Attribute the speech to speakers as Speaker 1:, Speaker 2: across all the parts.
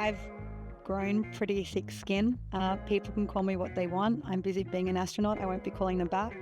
Speaker 1: I've grown pretty thick skin. People can call me what they want. I'm busy being an astronaut. I won't be calling them back.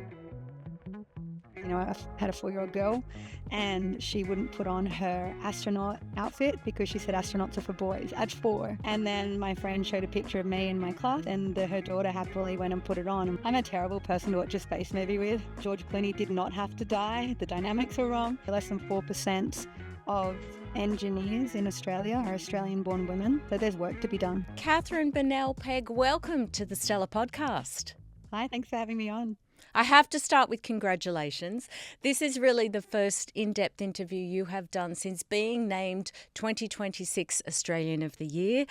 Speaker 1: I've had a 4-year-old girl and she wouldn't put on her astronaut outfit because she said astronauts are for boys at 4. And then my friend showed a picture of me in my class and her daughter happily went and put it on. I'm a terrible person to watch a space movie with. George Clooney did not have to die. The dynamics are wrong. Less than 4% of engineers in Australia are Australian-born women, so there's work to be done.
Speaker 2: Katherine Bennell-Pegg, welcome to the Stellar Podcast.
Speaker 1: Hi, thanks for having me on.
Speaker 2: I have to start with congratulations. This is really the first in-depth interview you have done since being named 2026 Australian of the Year.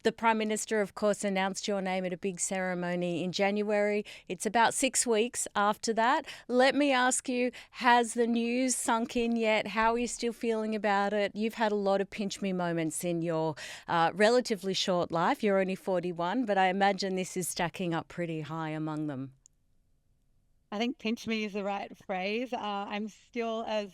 Speaker 2: The Prime Minister, of course, announced your name at a big ceremony in January. It's about 6 weeks after that. Let me ask you, has the news sunk in yet? How are you still feeling about it? You've had a lot of pinch me moments in your relatively short life. You're only 41, but I imagine this is stacking up pretty high among them.
Speaker 1: I think pinch me is the right phrase. I'm still as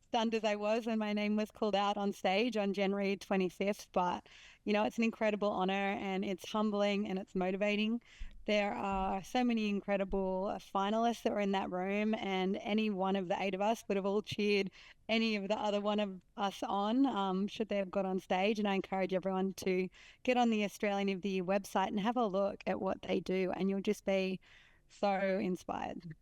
Speaker 1: stunned as I was when my name was called out on stage on January 25th. But, it's an incredible honor and it's humbling and it's motivating. There are so many incredible finalists that were in that room, and any one of the 8 of us would have all cheered any of the other one of us on should they have got on stage. And I encourage everyone to get on the Australian of the Year website and have a look at what they do, and you'll just be so inspired.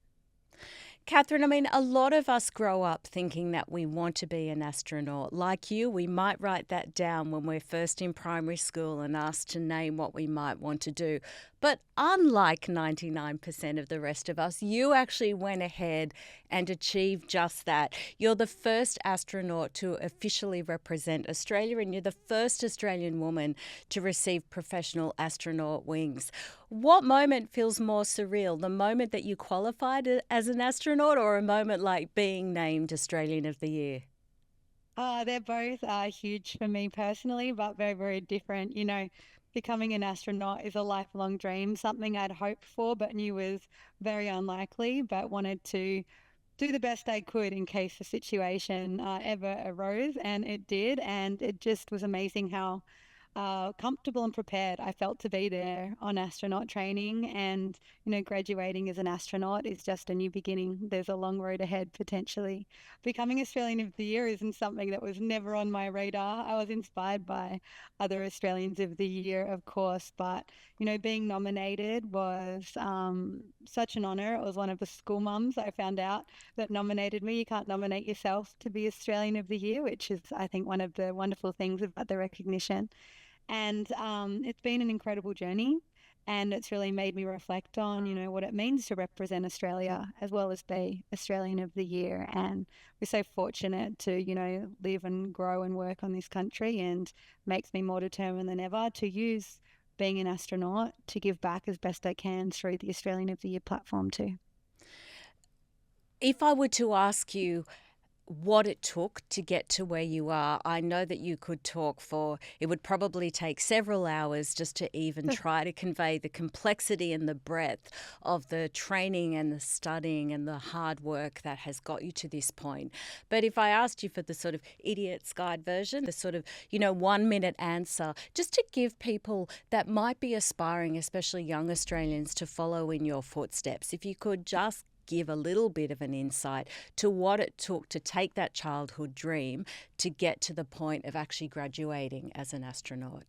Speaker 2: Katherine, a lot of us grow up thinking that we want to be an astronaut. Like you, we might write that down when we're first in primary school and asked to name what we might want to do. But unlike 99% of the rest of us, you actually went ahead and achieved just that. You're the first astronaut to officially represent Australia, and you're the first Australian woman to receive professional astronaut wings. What moment feels more surreal, the moment that you qualified as an astronaut or a moment like being named Australian of the Year?
Speaker 1: They're both huge for me personally, but very, very different. Becoming an astronaut is a lifelong dream, something I'd hoped for but knew was very unlikely, but wanted to do the best I could in case the situation ever arose, and it did. And it just was amazing how comfortable and prepared I felt to be there on astronaut training. And, graduating as an astronaut is just a new beginning. There's a long road ahead, potentially. Becoming Australian of the Year isn't something that was never on my radar. I was inspired by other Australians of the Year, of course, but, being nominated was such an honour. It was one of the school mums I found out that nominated me. You can't nominate yourself to be Australian of the Year, which is, I think, one of the wonderful things about the recognition. And it's been an incredible journey, and it's really made me reflect on, what it means to represent Australia as well as be Australian of the Year. And we're so fortunate to, live and grow and work on this country, and makes me more determined than ever to use being an astronaut to give back as best I can through the Australian of the Year platform too.
Speaker 2: If I were to ask you what it took to get to where you are, I know that you could talk for, it would probably take several hours just to even try to convey the complexity and the breadth of the training and the studying and the hard work that has got you to this point. But if I asked you for the sort of idiot's guide version, the sort of, 1-minute answer, just to give people that might be aspiring, especially young Australians, to follow in your footsteps, if you could just give a little bit of an insight to what it took to take that childhood dream to get to the point of actually graduating as an astronaut.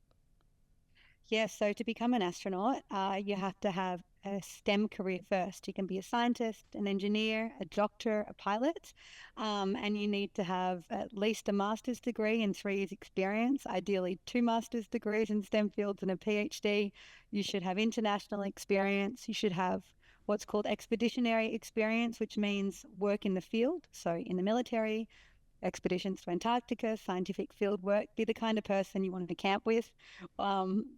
Speaker 1: Yes, so to become an astronaut, you have to have a STEM career first. You can be a scientist, an engineer, a doctor, a pilot, and you need to have at least a master's degree and 3 years experience, ideally 2 master's degrees in STEM fields and a PhD. You should have international experience. You should have what's called expeditionary experience, which means work in the field. So in the military, expeditions to Antarctica, scientific field work, be the kind of person you want to camp with,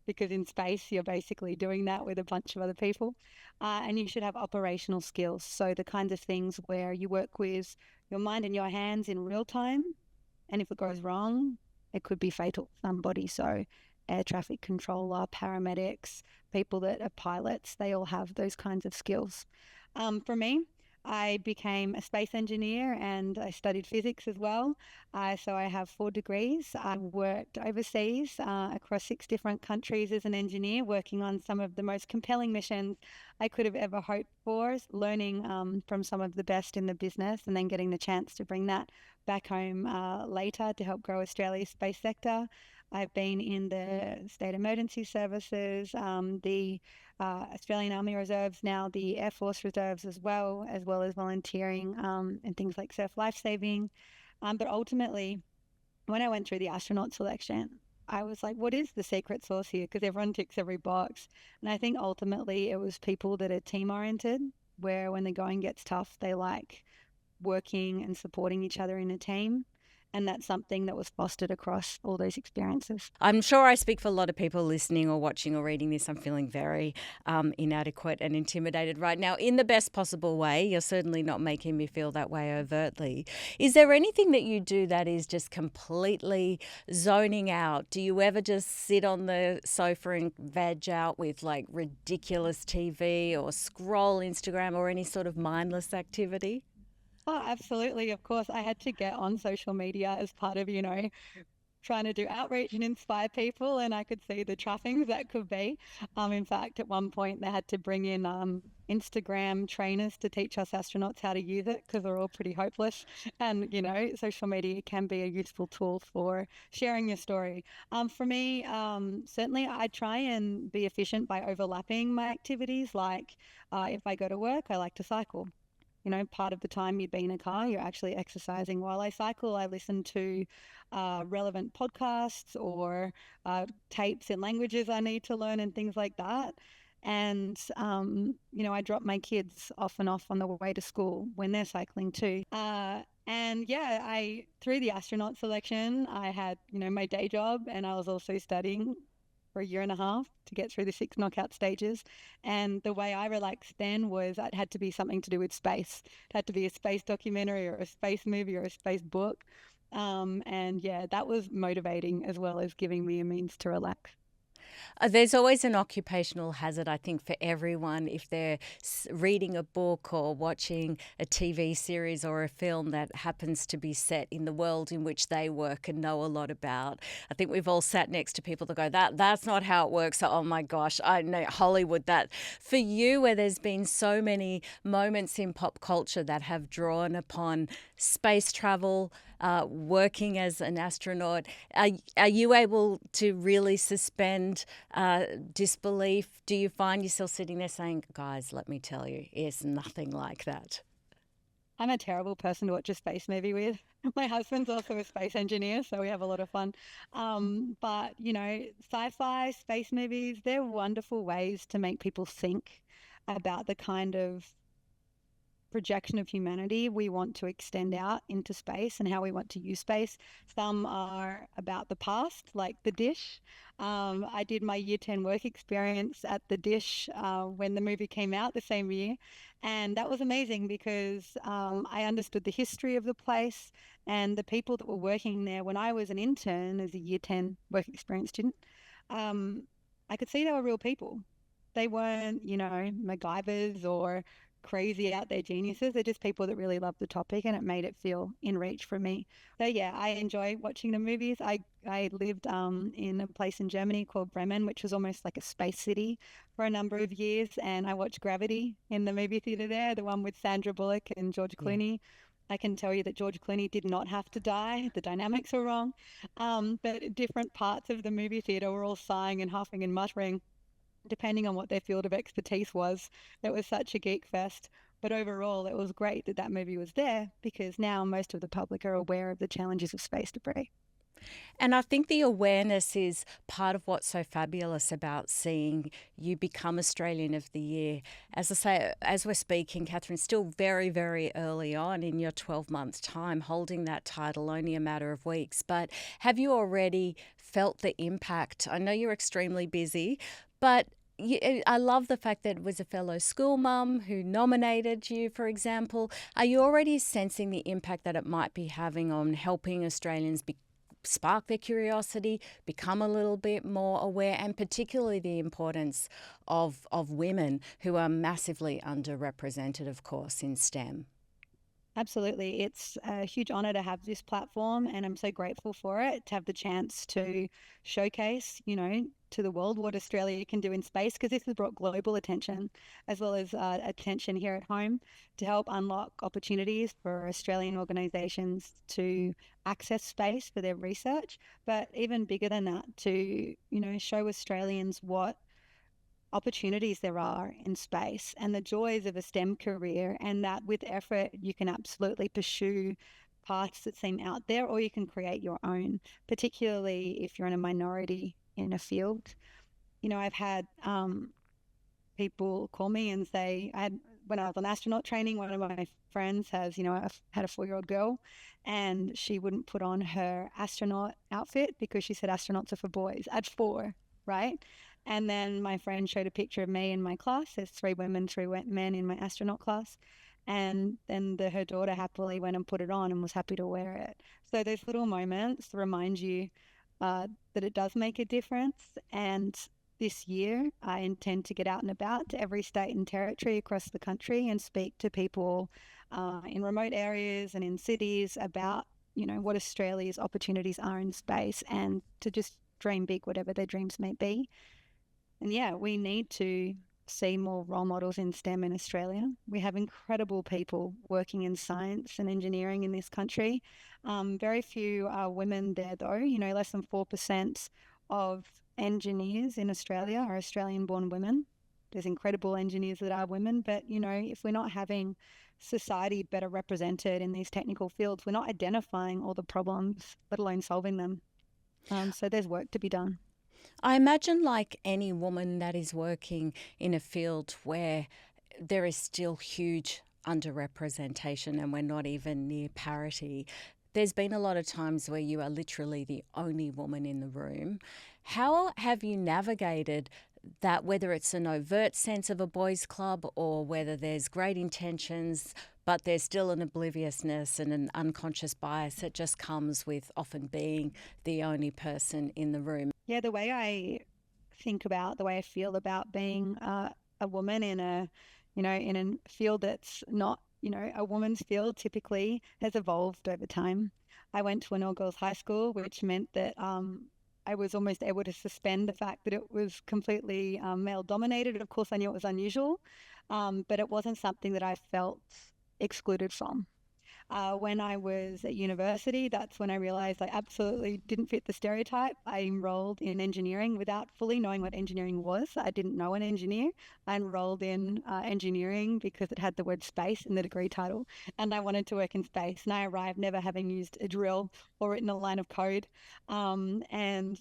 Speaker 1: because in space you're basically doing that with a bunch of other people. And you should have operational skills. So the kinds of things where you work with your mind and your hands in real time. And if it goes wrong, it could be fatal for somebody. So air traffic controller, paramedics, people that are pilots, they all have those kinds of skills. For me, I became a space engineer and I studied physics as well. So I have 4 degrees. I worked overseas across 6 different countries as an engineer, working on some of the most compelling missions I could have ever hoped for, learning from some of the best in the business, and then getting the chance to bring that back home later to help grow Australia's space sector. I've been in the state emergency services, the Australian Army Reserves, now the Air Force Reserves as well as volunteering and things like surf lifesaving. But ultimately, when I went through the astronaut selection, I was like, what is the secret sauce here? Because everyone ticks every box. And I think ultimately it was people that are team oriented, where when the going gets tough, they like working and supporting each other in a team. And that's something that was fostered across all those experiences.
Speaker 2: I'm sure I speak for a lot of people listening or watching or reading this. I'm feeling very inadequate and intimidated right now in the best possible way. You're certainly not making me feel that way overtly. Is there anything that you do that is just completely zoning out? Do you ever just sit on the sofa and veg out with like ridiculous TV or scroll Instagram or any sort of mindless activity?
Speaker 1: Oh, absolutely. Of course, I had to get on social media as part of, trying to do outreach and inspire people, and I could see the trappings that could be. In fact, at one point, they had to bring in Instagram trainers to teach us astronauts how to use it because we're all pretty hopeless. And, social media can be a useful tool for sharing your story. For me, certainly I try and be efficient by overlapping my activities. Like if I go to work, I like to cycle. Part of the time you'd be in a car, you're actually exercising. While I cycle, I listen to relevant podcasts or tapes in languages I need to learn and things like that. And, I drop my kids off and off on the way to school when they're cycling too. And yeah, through the astronaut selection, I had, my day job, and I was also studying for a year and a half to get through the 6 knockout stages. And the way I relaxed then was it had to be something to do with space. It had to be a space documentary or a space movie or a space book. And yeah, that was motivating as well as giving me a means to relax.
Speaker 2: There's always an occupational hazard, I think, for everyone if they're reading a book or watching a TV series or a film that happens to be set in the world in which they work and know a lot about. I think we've all sat next to people that go, that's not how it works. So, oh my gosh, I know Hollywood. That for you, where there's been so many moments in pop culture that have drawn upon space travel, working as an astronaut, are you able to really suspend disbelief? Do you find yourself sitting there saying, guys, let me tell you, it's nothing like that?
Speaker 1: I'm a terrible person to watch a space movie with. My husband's also a space engineer, so we have a lot of fun. But, sci-fi, space movies, they're wonderful ways to make people think about the kind of projection of humanity we want to extend out into space and how we want to use space. Some are about the past, like The Dish. I did my year 10 work experience at The Dish when the movie came out the same year. And that was amazing because I understood the history of the place and the people that were working there. When I was an intern as a year 10 work experience student, I could see they were real people. They weren't, MacGyvers or crazy out there geniuses. They're just people that really love the topic, and it made it feel in reach for me. So yeah, I enjoy watching the movies. I lived in a place in Germany called Bremen, which was almost like a space city for a number of years, and I watched Gravity in the movie theater there, the one with Sandra Bullock and George
Speaker 2: Yeah.
Speaker 1: Clooney. I can tell you that George Clooney did not have to die. The dynamics were wrong. But different parts of the movie theater were all sighing and huffing and muttering depending on what their field of expertise was. It was such a geek fest. But overall, it was great that that movie was there because now most of the public are aware of the challenges of space debris.
Speaker 2: And I think the awareness is part of what's so fabulous about seeing you become Australian of the Year. As I say, as we're speaking, Catherine, still very, very early on in your 12-month time holding that title, only a matter of weeks. But have you already felt the impact? I know you're extremely busy, but I love the fact that it was a fellow school mum who nominated you, for example. Are you already sensing the impact that it might be having on helping Australians spark their curiosity, become a little bit more aware, and particularly the importance of women who are massively underrepresented, of course, in STEM.
Speaker 1: Absolutely. It's a huge honor to have this platform, and I'm so grateful for it to have the chance to showcase, to the world what Australia can do in space, because this has brought global attention as well as attention here at home to help unlock opportunities for Australian organizations to access space for their research. But even bigger than that, to, show Australians what opportunities there are in space and the joys of a STEM career, and that with effort you can absolutely pursue paths that seem out there, or you can create your own, particularly if you're in a minority in a field. I've had people call me and say, when I was on astronaut training, one of my friends has, had a 4-year-old girl, and she wouldn't put on her astronaut outfit because she said astronauts are for boys at 4, right? And then my friend showed a picture of me in my class. There's 3 women, 3 men in my astronaut class. And then her daughter happily went and put it on and was happy to wear it. So those little moments remind you that it does make a difference. And this year, I intend to get out and about to every state and territory across the country and speak to people in remote areas and in cities about, what Australia's opportunities are in space, and to just dream big, whatever their dreams may be. And yeah, we need to see more role models in STEM in Australia. We have incredible people working in science and engineering in this country. Very few are women there, though. Less than 4% of engineers in Australia are Australian born women. There's incredible engineers that are women, but if we're not having society better represented in these technical fields, we're not identifying all the problems, let alone solving them. So there's work to be done.
Speaker 2: I imagine, like any woman that is working in a field where there is still huge underrepresentation and we're not even near parity, there's been a lot of times where you are literally the only woman in the room. How have you navigated that, whether it's an overt sense of a boys' club or whether there's great intentions, but there's still an obliviousness and an unconscious bias that just comes with often being the only person in the room?
Speaker 1: Yeah, the way I feel about being a woman in in a field that's not, a woman's field typically has evolved over time. I went to an all-girls high school, which meant that I was almost able to suspend the fact that it was completely male-dominated. Of course, I knew it was unusual, but it wasn't something that I felt excluded from. When I was at university, that's when I realized I absolutely didn't fit the stereotype. I enrolled in engineering without fully knowing what engineering was. I didn't know an engineer. I enrolled in engineering because it had the word space in the degree title, and I wanted to work in space. And I arrived never having used a drill or written a line of code. And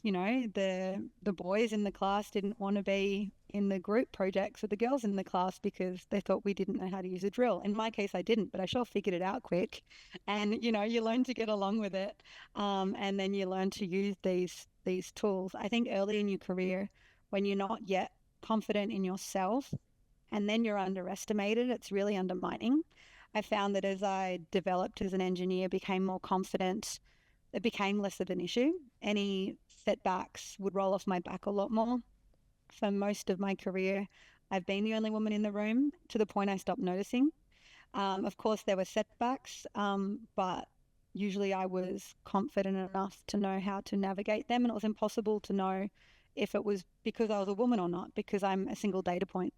Speaker 1: the boys in the class didn't want to be in the group projects with the girls in the class because they thought we didn't know how to use a drill. In my case, I didn't, but I sure figured it out quick. And you learn to get along with it, and then you learn to use these tools. I think early in your career, when you're not yet confident in yourself, and then you're underestimated, it's really undermining. I found that as I developed as an engineer, became more confident, it became less of an issue. Any setbacks would roll off my back a lot more. For most of my career, I've been the only woman in the room to the point I stopped noticing. Of course, there were setbacks, but usually I was confident enough to know how to navigate them. And it was impossible to know if it was because I was a woman or not, because I'm a single data point,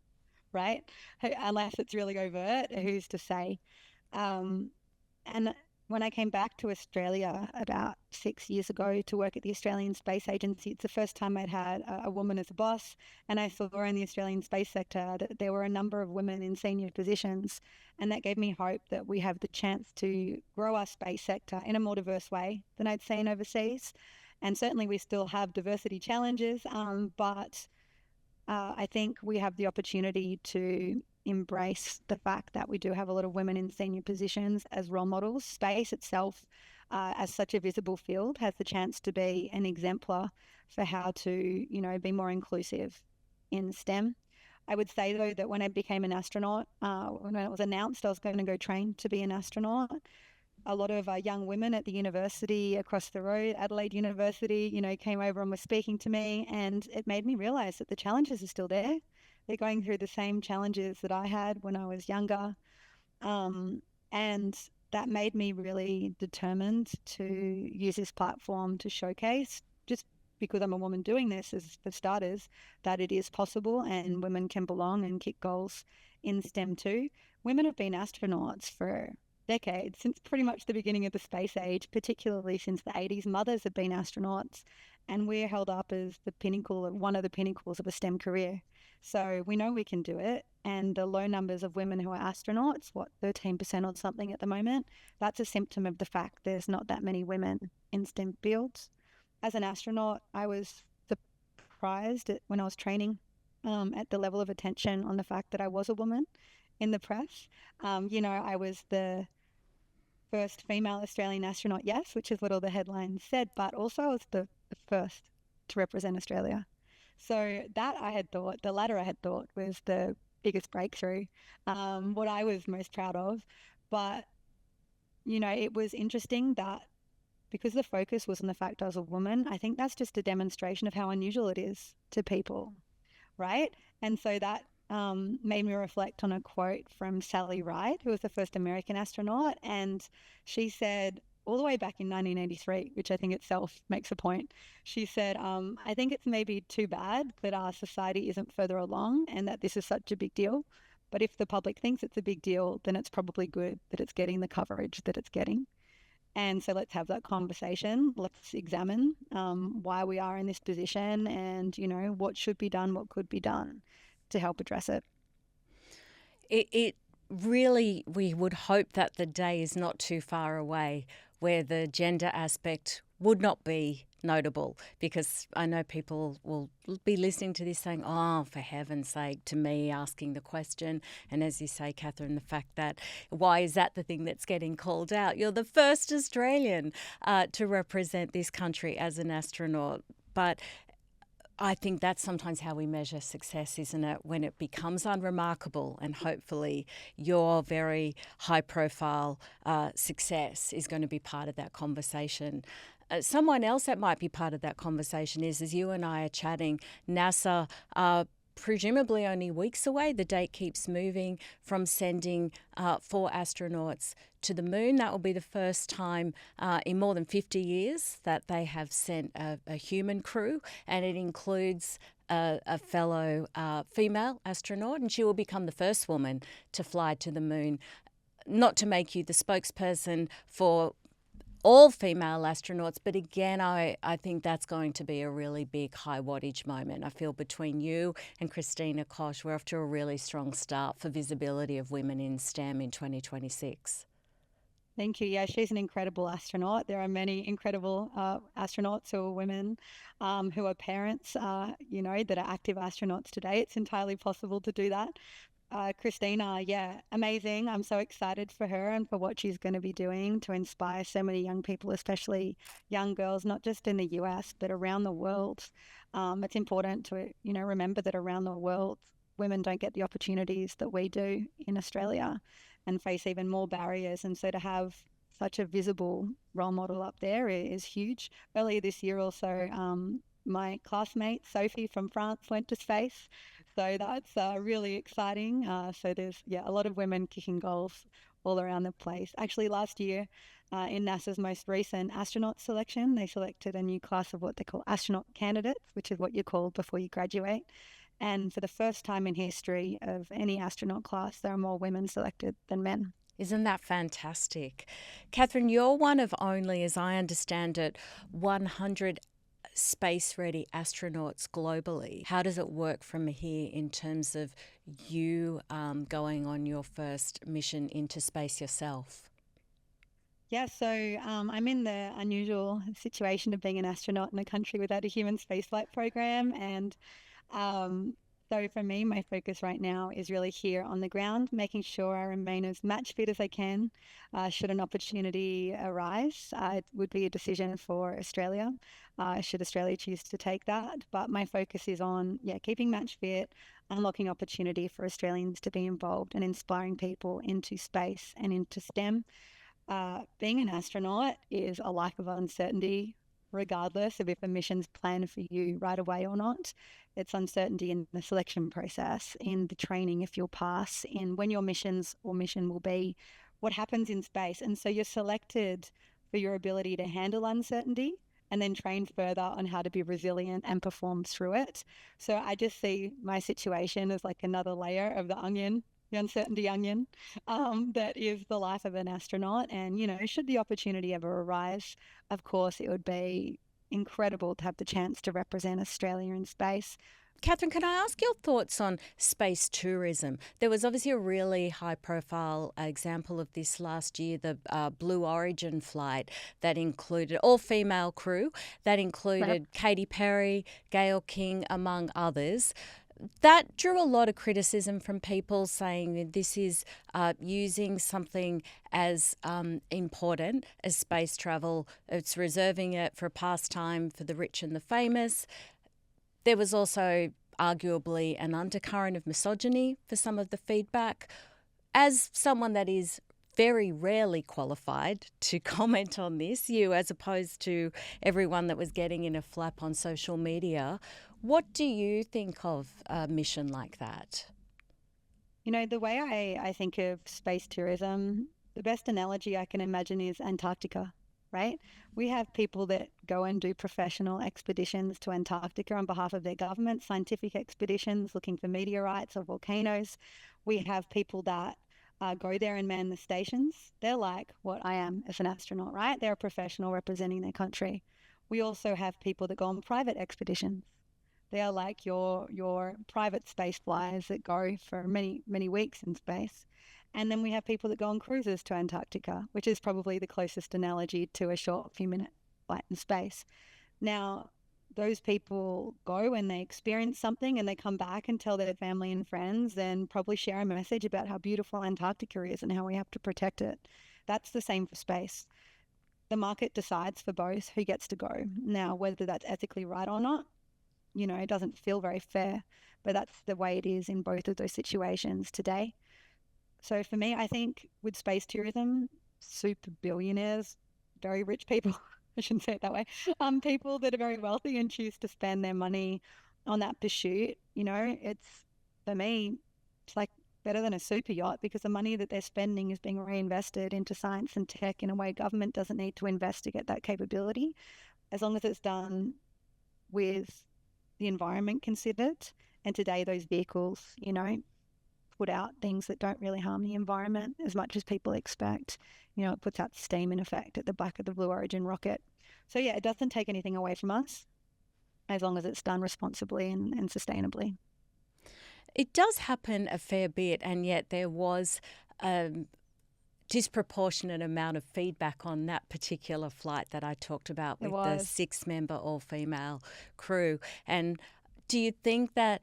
Speaker 1: right? Unless it's really overt, who's to say? Um, and when I came back to Australia about 6 years ago to work at the Australian Space Agency, it's the first time I'd had a woman as a boss. And I saw in the Australian space sector that there were a number of women in senior positions. And that gave me hope that we have the chance to grow our space sector in a more diverse way than I'd seen overseas. And certainly we still have diversity challenges, but I think we have the opportunity to embrace the fact that we do have a lot of women in senior positions as role models. Space itself, as such a visible field, has the chance to be an exemplar for how to, be more inclusive in STEM. I would say, though, that when I became an astronaut, when it was announced I was going to go train to be an astronaut, a lot of young women at the university across the road, Adelaide University, came over and were speaking to me, and it made me realize that the challenges are still there. They're going through the same challenges that I had when I was younger. Um, and that made me really determined to use this platform to showcase, just because I'm a woman doing this, as for starters, that it is possible and women can belong and kick goals in STEM too. Women have been astronauts for decades, since pretty much the beginning of the space age, particularly since the 80s. Mothers have been astronauts, and we're held up as the pinnacle, one of the pinnacles of a STEM career. So we know we can do it. And the low numbers of women who are astronauts, 13% or something at the moment, that's a symptom of the fact there's not that many women in STEM fields. As an astronaut, I was surprised when I was training at the level of attention on the fact that I was a woman in the press. I was the first female Australian astronaut, yes, which is what all the headlines said, but also I was the first to represent Australia. So that I had thought, the latter I had thought was the biggest breakthrough, what I was most proud of. But, it was interesting that because the focus was on the fact I was a woman, I think that's just a demonstration of how unusual it is to people, right? And so that made me reflect on a quote from Sally Ride, who was the first American astronaut. And she said, all the way back in 1983, which I think itself makes a point, she said, I think it's maybe too bad that our society isn't further along and that this is such a big deal. But if the public thinks it's a big deal, then it's probably good that it's getting the coverage that it's getting. And so let's have that conversation. Let's examine why we are in this position and, what should be done, what could be done to help address it.
Speaker 2: It really, we would hope that the day is not too far away where the gender aspect would not be notable, because I know people will be listening to this saying, oh, for heaven's sake, to me asking the question. And as you say, Katherine, the fact that why is that the thing that's getting called out? You're the first Australian to represent this country as an astronaut. But I think that's sometimes how we measure success, isn't it? When it becomes unremarkable, and hopefully your very high profile success is going to be part of that conversation. Someone else that might be part of that conversation is, as you and I are chatting, NASA presumably only weeks away. The date keeps moving from sending 4 astronauts to the moon. That will be the first time in more than 50 years that they have sent a human crew, and it includes a fellow female astronaut, and she will become the first woman to fly to the moon. Not to make you the spokesperson for all female astronauts, but again, I think that's going to be a really big high wattage moment. I feel between you and Christina Koch, we're off to a really strong start for visibility of women in STEM in 2026.
Speaker 1: Thank you. Yeah, she's an incredible astronaut. There are many incredible astronauts who are women, who are parents, that are active astronauts today. It's entirely possible to do that. Christina, yeah, amazing. I'm so excited for her and for what she's going to be doing to inspire so many young people, especially young girls, not just in the US, but around the world. It's important to, remember that around the world, women don't get the opportunities that we do in Australia and face even more barriers. And so to have such a visible role model up there is huge. Earlier this year also, my classmate, Sophie from France, went to space. So that's really exciting. So there's, a lot of women kicking goals all around the place. Actually, last year, in NASA's most recent astronaut selection, they selected a new class of what they call astronaut candidates, which is what you're called before you graduate. And for the first time in history of any astronaut class, there are more women selected than men.
Speaker 2: Isn't that fantastic? Katherine, you're one of only, as I understand it, 100 space-ready astronauts globally. How does it work from here in terms of you going on your first mission into space yourself?
Speaker 1: Yeah, so I'm in the unusual situation of being an astronaut in a country without a human spaceflight program. And so for me, my focus right now is really here on the ground, making sure I remain as match fit as I can. Should an opportunity arise, it would be a decision for Australia, should Australia choose to take that. But my focus is on, keeping match fit, unlocking opportunity for Australians to be involved and inspiring people into space and into STEM. Being an astronaut is a life of uncertainty, regardless of if a mission's planned for you right away or not. It's uncertainty in the selection process, in the training, if you'll pass, in when your missions or mission will be, what happens in space. And so you're selected for your ability to handle uncertainty and then train further on how to be resilient and perform through it. So I just see my situation as like another layer of the onion, the uncertainty onion, that is the life of an astronaut. And, should the opportunity ever arise, of course, it would be incredible to have the chance to represent Australia in space.
Speaker 2: Catherine, can I ask your thoughts on space tourism? There was obviously a really high profile example of this last year, the Blue Origin flight that included all female crew, that
Speaker 1: Right.
Speaker 2: included Katy Perry, Gayle King, among others. That drew a lot of criticism from people saying that this is using something as important as space travel. It's reserving it for a pastime for the rich and the famous. There was also arguably an undercurrent of misogyny for some of the feedback. As someone that is very rarely qualified to comment on this, you as opposed to everyone that was getting in a flap on social media, what do you think of a mission like that?
Speaker 1: The way I think of space tourism, the best analogy I can imagine is Antarctica, right? We have people that go and do professional expeditions to Antarctica on behalf of their government, scientific expeditions looking for meteorites or volcanoes. We have people that go there and man the stations. They're like what I am as an astronaut, right? They're a professional representing their country. We also have people that go on private expeditions. They are like your private space flyers that go for many, many weeks in space. And then we have people that go on cruises to Antarctica, which is probably the closest analogy to a short few minute flight in space. Now, those people go and they experience something and they come back and tell their family and friends and probably share a message about how beautiful Antarctica is and how we have to protect it. That's the same for space. The market decides for both who gets to go. Now, whether that's ethically right or not, it doesn't feel very fair, but that's the way it is in both of those situations today. So for me, I think with space tourism, super billionaires, very rich people, I shouldn't say it that way, people that are very wealthy and choose to spend their money on that pursuit, it's for me, it's like better than a super yacht because the money that they're spending is being reinvested into science and tech in a way government doesn't need to invest to get that capability, as long as it's done with the environment considered. And today, those vehicles, put out things that don't really harm the environment as much as people expect. It puts out steam in effect at the back of the Blue Origin rocket. So, yeah, it doesn't take anything away from us as long as it's done responsibly and sustainably.
Speaker 2: It does happen a fair bit, and yet there was a disproportionate amount of feedback on that particular flight that I talked about
Speaker 1: It
Speaker 2: with the
Speaker 1: was.
Speaker 2: 6 member all female crew. And do you think that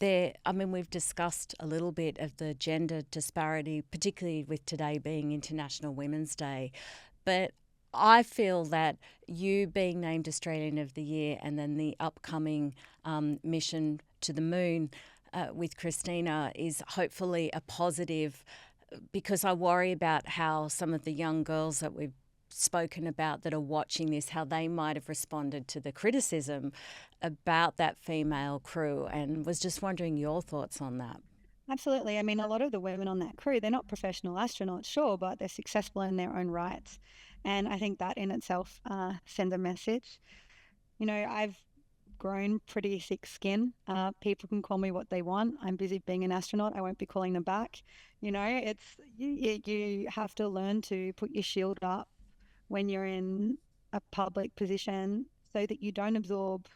Speaker 2: we've discussed a little bit of the gender disparity, particularly with today being International Women's Day, but I feel that you being named Australian of the Year and then the upcoming mission to the moon with Christina is hopefully a positive, because I worry about how some of the young girls that we've spoken about that are watching this, how they might have responded to the criticism about that female crew, and was just wondering your thoughts on that.
Speaker 1: Absolutely. I mean, a lot of the women on that crew, they're not professional astronauts, sure, but they're successful in their own rights. And I think that in itself sends a message. I've grown pretty thick skin. People can call me what they want. I'm busy being an astronaut. I won't be calling them back. It's you have to learn to put your shield up when you're in a public position so that you don't absorb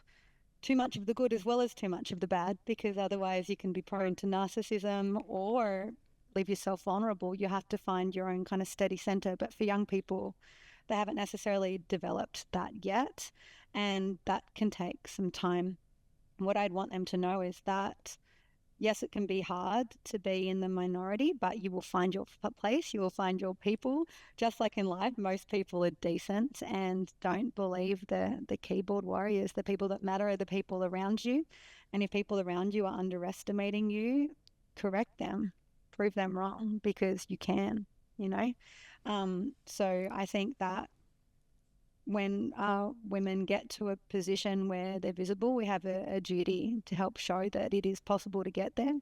Speaker 1: too much of the good as well as too much of the bad, because otherwise you can be prone to narcissism or leave yourself vulnerable. You have to find your own kind of steady center. But for young people, they haven't necessarily developed that yet. And that can take some time. What I'd want them to know is that yes, it can be hard to be in the minority, but you will find your place, you will find your people. Just like in life, most people are decent and don't believe the keyboard warriors. The people that matter are the people around you. And if people around you are underestimating you, correct them, prove them wrong because you can. you know. So I think that when women get to a position where they're visible, we have a duty to help show that it is possible to get there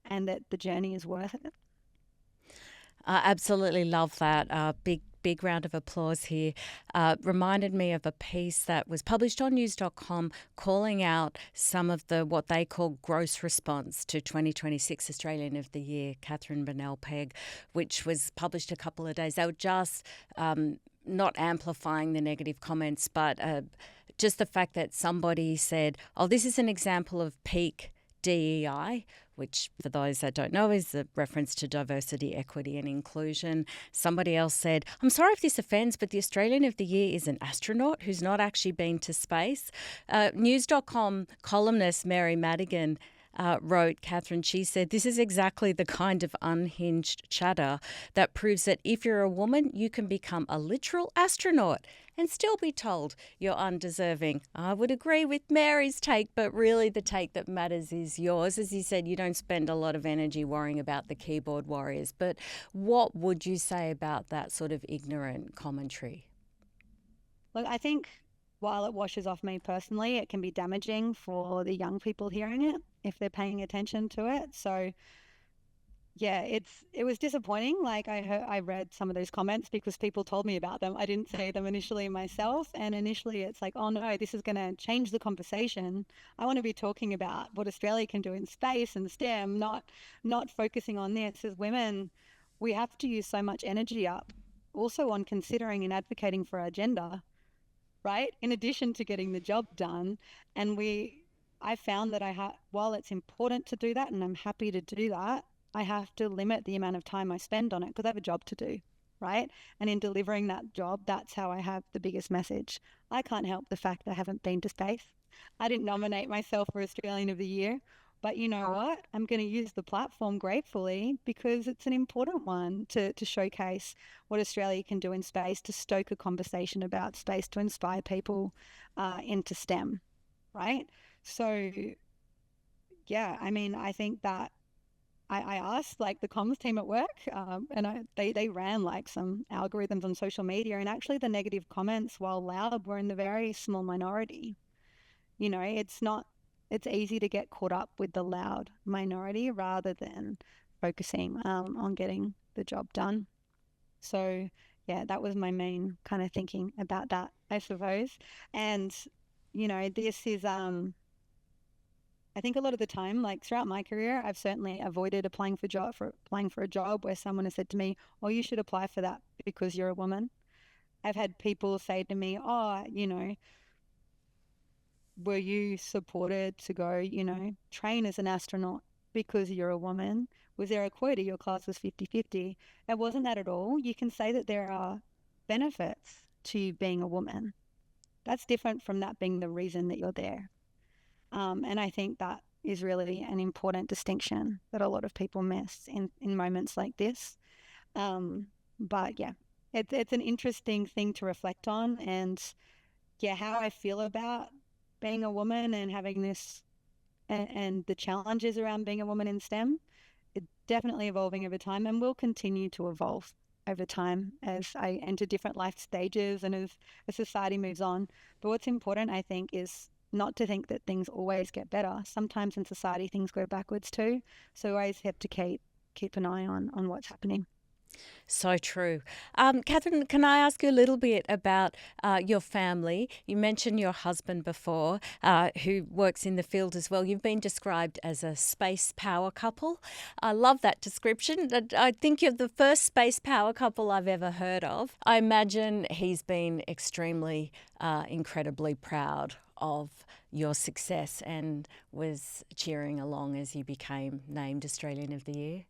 Speaker 1: and that the journey is worth it.
Speaker 2: I absolutely love that. Big round of applause here. Reminded me of a piece that was published on news.com calling out some of the what they call gross response to 2026 Australian of the Year, Katherine Bennell-Pegg, which was published a couple of days. They were just not amplifying the negative comments, but just the fact that somebody said, oh, this is an example of peak DEI, which for those that don't know is a reference to diversity, equity and inclusion. Somebody else said, I'm sorry if this offends, but the Australian of the Year is an astronaut who's not actually been to space. News.com columnist Mary Madigan wrote, Katherine, she said, this is exactly the kind of unhinged chatter that proves that if you're a woman, you can become a literal astronaut and still be told you're undeserving. I would agree with Mary's take, but really the take that matters is yours. As you said, you don't spend a lot of energy worrying about the keyboard warriors, but what would you say about that sort of ignorant commentary?
Speaker 1: Look, I think while it washes off me personally, it can be damaging for the young people hearing it if they're paying attention to it. So yeah, it was disappointing. Like I read some of those comments because people told me about them. I didn't say them initially myself, and initially it's like, oh no, this is going to change the conversation. I want to be talking about what Australia can do in space and STEM, not focusing on this. As women, we have to use so much energy up also on considering and advocating for our gender, right? In addition to getting the job done. And I found that while it's important to do that and I'm happy to do that, I have to limit the amount of time I spend on it because I have a job to do, right? And in delivering that job, that's how I have the biggest message. I can't help the fact I haven't been to space. I didn't nominate myself for Australian of the Year, but you know what? I'm going to use the platform gratefully because it's an important one to showcase what Australia can do in space, to stoke a conversation about space, to inspire people into STEM, right? So, yeah, I mean, I think that I asked like the comms team at work, and they ran like some algorithms on social media, and actually the negative comments, while loud, were in the very small minority. You know, it's easy to get caught up with the loud minority rather than focusing on getting the job done. So, yeah, that was my main kind of thinking about that, I suppose. And, this is, I think a lot of the time, like throughout my career, I've certainly avoided applying for a job where someone has said to me, "Oh, you should apply for that because you're a woman." I've had people say to me, "Oh, were you supported to go, train as an astronaut because you're a woman? Was there a quota? Your class was 50-50?" It wasn't that at all. You can say that there are benefits to being a woman. That's different from that being the reason that you're there. And I think that is really an important distinction that a lot of people miss in moments like this. But yeah, it's an interesting thing to reflect on. And yeah, how I feel about being a woman and having this and the challenges around being a woman in STEM, it's definitely evolving over time and will continue to evolve over time as I enter different life stages and as society moves on. But what's important, I think, is not to think that things always get better. Sometimes in society things go backwards too. So we always have to keep an eye on what's happening.
Speaker 2: So true. Katherine, can I ask you a little bit about your family? You mentioned your husband before, who works in the field as well. You've been described as a space power couple. I love that description. I think you're the first space power couple I've ever heard of. I imagine he's been extremely, incredibly proud of your success and was cheering along as you became named Australian of the Year.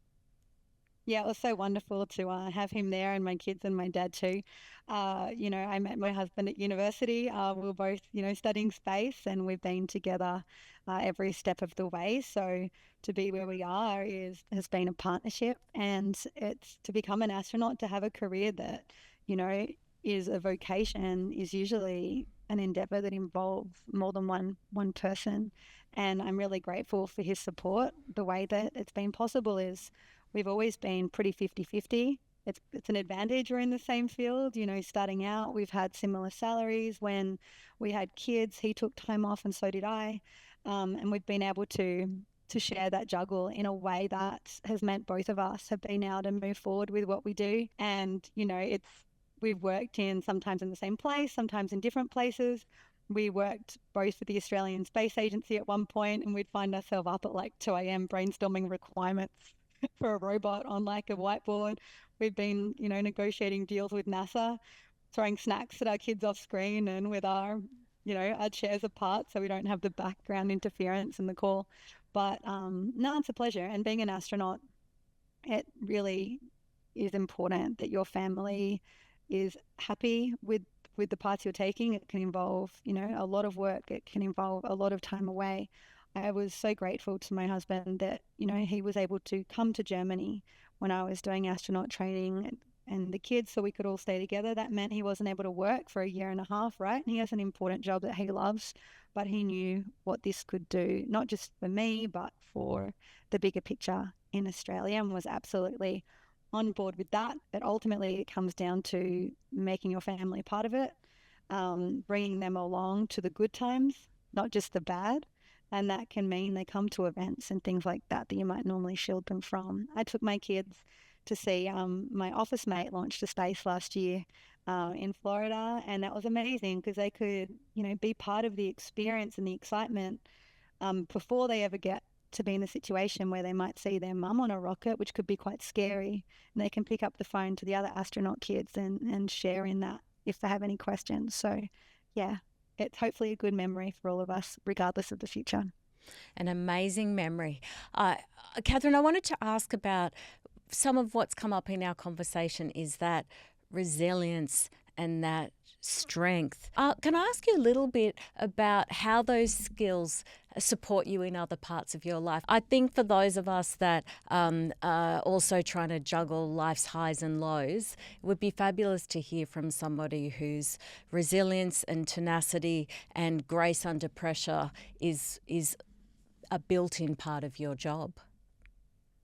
Speaker 1: Yeah, it was so wonderful to have him there and my kids and my dad too. I met my husband at university. We were both, studying space and we've been together every step of the way. So to be where we are has been a partnership, and it's to become an astronaut, to have a career that, you know, is a vocation, is usually an endeavor that involves more than one person. And I'm really grateful for his support. The way that it's been possible is we've always been pretty 50-50. it's an advantage we're in the same field. Starting out, we've had similar salaries. When we had kids, he took time off and so did I. And we've been able to share that juggle in a way that has meant both of us have been able to move forward with what we do. And, we've worked in sometimes in the same place, sometimes in different places. We worked both for the Australian Space Agency at one point, and we'd find ourselves up at like 2 a.m. brainstorming requirements for a robot on like a whiteboard. We've been, negotiating deals with NASA, throwing snacks at our kids off screen and with our chairs apart so we don't have the background interference and the call. But no, it's a pleasure. And being an astronaut, it really is important that your family is happy with the path you're taking. It can involve, a lot of work. It can involve a lot of time away. I was so grateful to my husband that, he was able to come to Germany when I was doing astronaut training and the kids so we could all stay together. That meant he wasn't able to work for a year and a half, right? And he has an important job that he loves, but he knew what this could do, not just for me, but for the bigger picture in Australia, and was absolutely on board with that. But ultimately, it comes down to making your family a part of it, bringing them along to the good times, not just the bad. And that can mean they come to events and things like that that you might normally shield them from. I took my kids to see my office mate launch to space last year in Florida, and that was amazing because they could, be part of the experience and the excitement before they ever get to be in a situation where they might see their mum on a rocket, which could be quite scary. And they can pick up the phone to the other astronaut kids and share in that if they have any questions. So, yeah, it's hopefully a good memory for all of us, regardless of the future.
Speaker 2: An amazing memory. Katherine, I wanted to ask about some of what's come up in our conversation is that resilience and that strength. Can I ask you a little bit about how those skills support you in other parts of your life? I think for those of us that are also trying to juggle life's highs and lows, it would be fabulous to hear from somebody whose resilience and tenacity and grace under pressure is a built-in part of your job.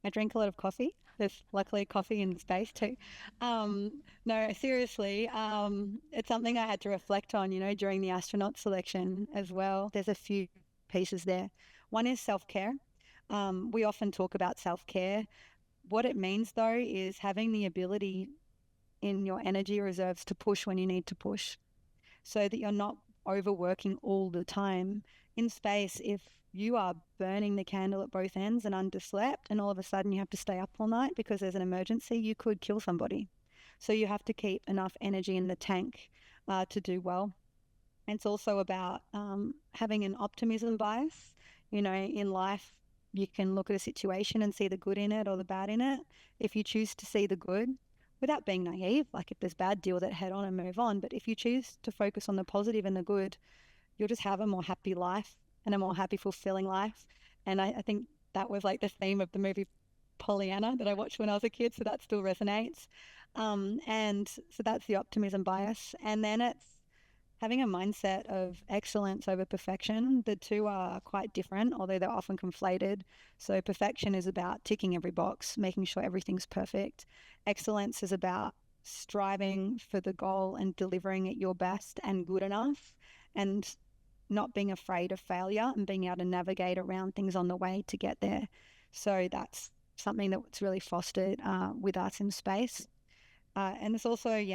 Speaker 1: I drink a lot of coffee. There's luckily coffee in space too. No, seriously, it's something I had to reflect on, during the astronaut selection as well. There's a few pieces there. One is self-care. We often talk about self-care. What it means, though, is having the ability in your energy reserves to push when you need to push so that you're not overworking all the time. In space, if you are burning the candle at both ends and underslept, and all of a sudden you have to stay up all night because there's an emergency, you could kill somebody. So you have to keep enough energy in the tank to do well. It's also about having an optimism bias. In life, you can look at a situation and see the good in it or the bad in it. If you choose to see the good, without being naive, like if there's bad, deal with it head on and move on. But if you choose to focus on the positive and the good, you'll just have a more happy life and a more happy, fulfilling life. And I think that was like the theme of the movie Pollyanna that I watched when I was a kid. So that still resonates. And so that's the optimism bias. And then it's having a mindset of excellence over perfection. The two are quite different, although they're often conflated. So perfection is about ticking every box, making sure everything's perfect. Excellence is about striving for the goal and delivering it your best and good enough, and not being afraid of failure and being able to navigate around things on the way to get there. So that's something that's really fostered with us in space. And it's also,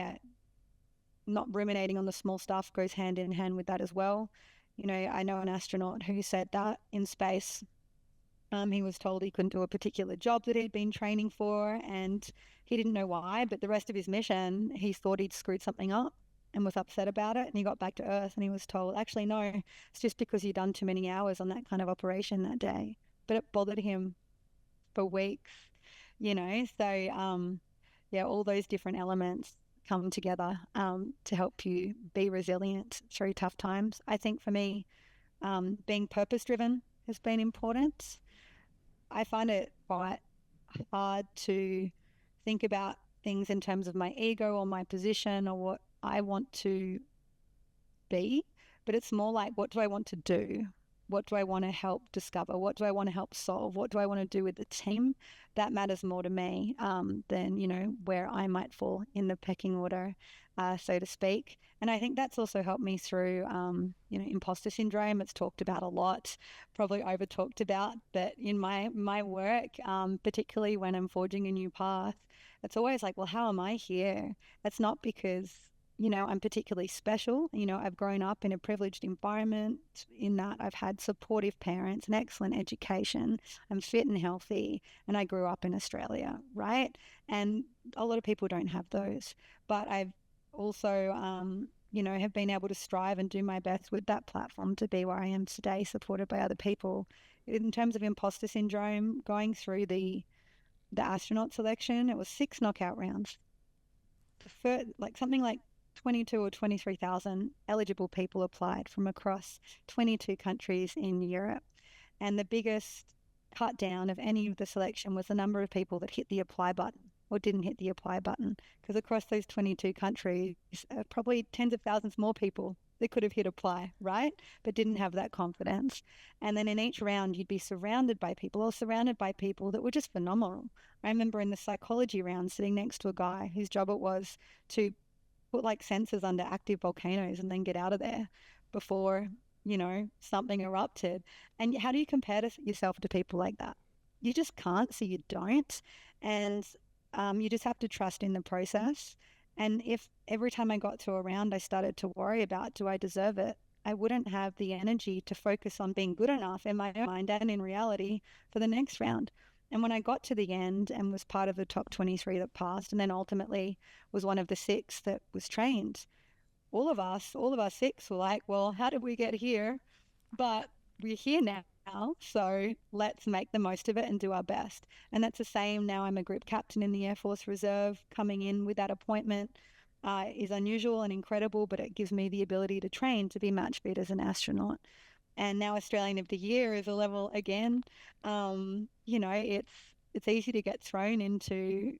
Speaker 1: not ruminating on the small stuff goes hand in hand with that as well. I know an astronaut who said that in space, he was told he couldn't do a particular job that he'd been training for, and he didn't know why, but the rest of his mission, he thought he'd screwed something up and was upset about it. And he got back to Earth and he was told, actually, no, it's just because you'd done too many hours on that kind of operation that day. But it bothered him for weeks, So, all those different elements come together to help you be resilient through tough times. I think for me, being purpose-driven has been important. I find it quite hard to think about things in terms of my ego or my position or what I want to be, but it's more like, what do I want to do? what do I want to help discover? What do I want to help solve? What do I want to do with the team? That matters more to me than, where I might fall in the pecking order, so to speak. And I think that's also helped me through, imposter syndrome. It's talked about a lot, probably over talked about, but in my work, particularly when I'm forging a new path, it's always like, well, how am I here? It's not because I'm particularly special. I've grown up in a privileged environment in that I've had supportive parents, an excellent education. I'm fit and healthy, and I grew up in Australia, right? And a lot of people don't have those. But I've also, have been able to strive and do my best with that platform to be where I am today, supported by other people. In terms of imposter syndrome, going through the astronaut selection, it was 6 knockout rounds. Something like 22 or 23,000 eligible people applied from across 22 countries in Europe. And the biggest cut down of any of the selection was the number of people that hit the apply button or didn't hit the apply button. Because across those 22 countries, probably tens of thousands more people that could have hit apply, right? But didn't have that confidence. And then in each round, you'd be surrounded by people that were just phenomenal. I remember in the psychology round sitting next to a guy whose job it was to put like sensors under active volcanoes and then get out of there before, something erupted. And how do you compare yourself to people like that? You just can't, so you don't. And you just have to trust in the process. And if every time I got to a round, I started to worry about, do I deserve it? I wouldn't have the energy to focus on being good enough in my own mind and in reality for the next round. And when I got to the end and was part of the top 23 that passed, and then ultimately was one of the 6 that was trained, all of us 6 were like, well, how did we get here? But we're here now. So let's make the most of it and do our best. And that's the same now. I'm a group captain in the Air Force Reserve. Coming in with that appointment is unusual and incredible, but it gives me the ability to train to be match fit as an astronaut. And now Australian of the Year is a level again. It's easy to get thrown into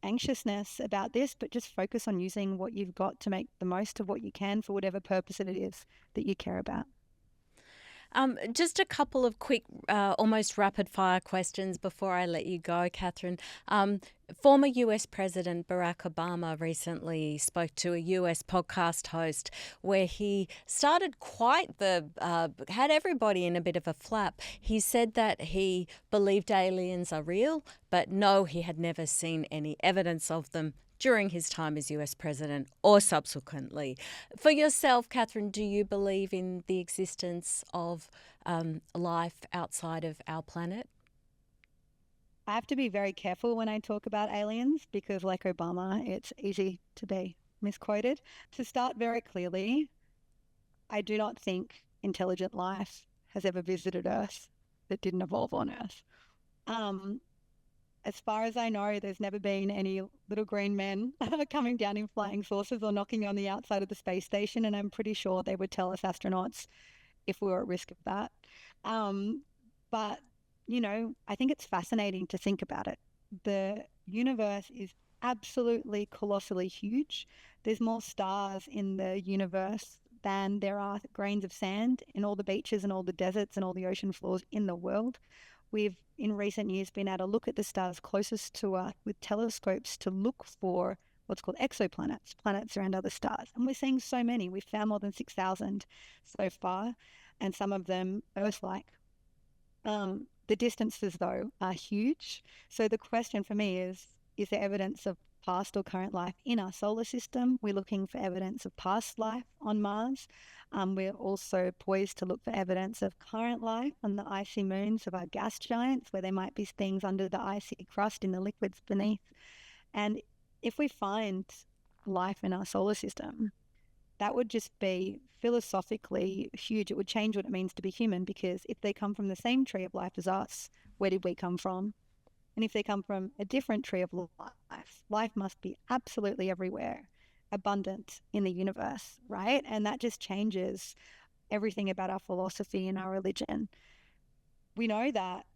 Speaker 1: anxiousness about this, but just focus on using what you've got to make the most of what you can for whatever purpose it is that you care about.
Speaker 2: Just a couple of quick, almost rapid fire questions before I let you go, Katherine. Former US President Barack Obama recently spoke to a US podcast host where he started had everybody in a bit of a flap. He said that he believed aliens are real, but no, he had never seen any evidence of them during his time as US president or subsequently. For yourself, Katherine, do you believe in the existence of life outside of our planet?
Speaker 1: I have to be very careful when I talk about aliens because, like Obama, it's easy to be misquoted. To start very clearly, I do not think intelligent life has ever visited Earth that didn't evolve on Earth. As far as I know, there's never been any little green men coming down in flying saucers or knocking on the outside of the space station, and I'm pretty sure they would tell us astronauts if we were at risk of that. But, I think it's fascinating to think about it. The universe is absolutely colossally huge. There's more stars in the universe than there are grains of sand in all the beaches and all the deserts and all the ocean floors in the world. We've, in recent years, been able to look at the stars closest to us with telescopes to look for what's called exoplanets, planets around other stars. And we're seeing so many. We've found more than 6,000 so far, and some of them Earth-like. The distances, though, are huge. So the question for me is there evidence of past or current life in our solar system? We're looking for evidence of past life on Mars. We're also poised to look for evidence of current life on the icy moons of our gas giants, where there might be things under the icy crust in the liquids beneath. And if we find life in our solar system, that would just be philosophically huge. It would change what it means to be human, because if they come from the same tree of life as us, where did we come from? And if they come from a different tree of life, life must be absolutely everywhere, abundant in the universe, right? And that just changes everything about our philosophy and our religion. We know that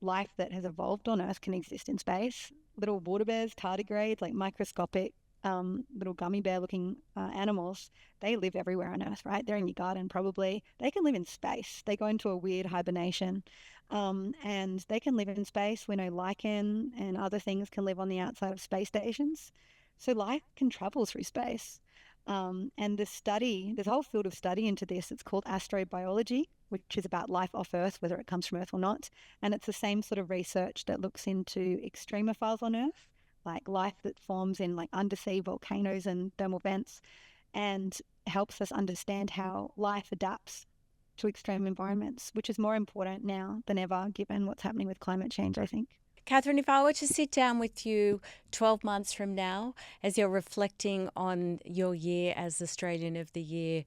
Speaker 1: life that has evolved on Earth can exist in space. Little water bears, tardigrades, like microscopic little gummy bear looking animals, they live everywhere on Earth, right? They're in your garden probably. They can live in space. They go into a weird hibernation, and they can live in space. We know lichen and other things can live on the outside of space stations. So life can travel through space. And there's a whole field of study into this. It's called astrobiology, which is about life off Earth, whether it comes from Earth or not. And it's the same sort of research that looks into extremophiles on Earth, like life that forms in like undersea volcanoes and thermal vents, and helps us understand how life adapts to extreme environments, which is more important now than ever given what's happening with climate change, I think.
Speaker 2: Katherine, if I were to sit down with you 12 months from now, as you're reflecting on your year as Australian of the Year,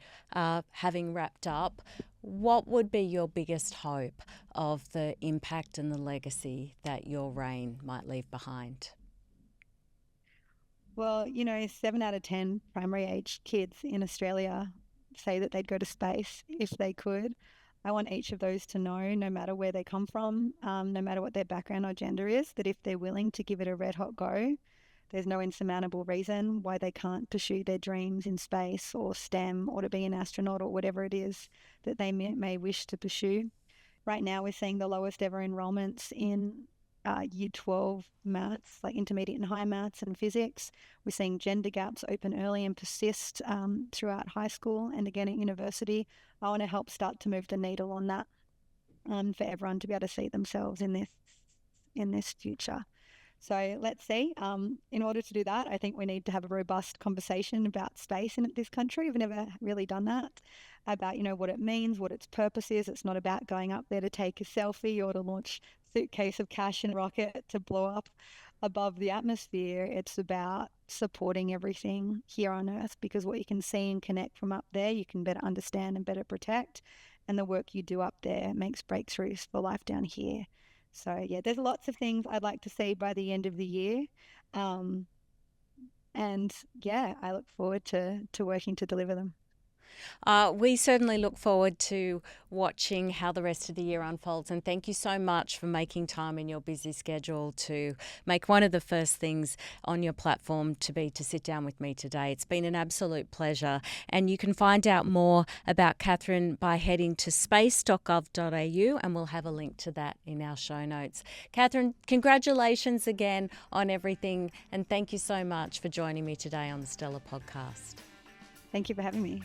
Speaker 2: having wrapped up, what would be your biggest hope of the impact and the legacy that your reign might leave behind?
Speaker 1: Well, 7 out of 10 primary age kids in Australia say that they'd go to space if they could. I want each of those to know, no matter where they come from, no matter what their background or gender is, that if they're willing to give it a red hot go, there's no insurmountable reason why they can't pursue their dreams in space or STEM or to be an astronaut or whatever it is that they may wish to pursue. Right now, we're seeing the lowest ever enrollments in year 12 maths, like intermediate and high maths and physics. We're seeing gender gaps open early and persist throughout high school and again at university. I want to help start to move the needle on that, for everyone to be able to see themselves in this future. So let's see. In order to do that, I think we need to have a robust conversation about space in this country. We've never really done that, about what it means, what its purpose is. It's not about going up there to take a selfie or to launch a suitcase of cash in a rocket to blow up above the atmosphere. It's about supporting everything here on Earth, because what you can see and connect from up there, you can better understand and better protect. And the work you do up there makes breakthroughs for life down here. So yeah, there's lots of things I'd like to see by the end of the year. Um, and yeah, I look forward to working to deliver them.
Speaker 2: We certainly look forward to watching how the rest of the year unfolds. And thank you so much for making time in your busy schedule to make one of the first things on your platform to sit down with me today. It's been an absolute pleasure. And you can find out more about Katherine by heading to space.gov.au, and we'll have a link to that in our show notes. Katherine, congratulations again on everything. And thank you so much for joining me today on the Stellar Podcast.
Speaker 1: Thank you for having me.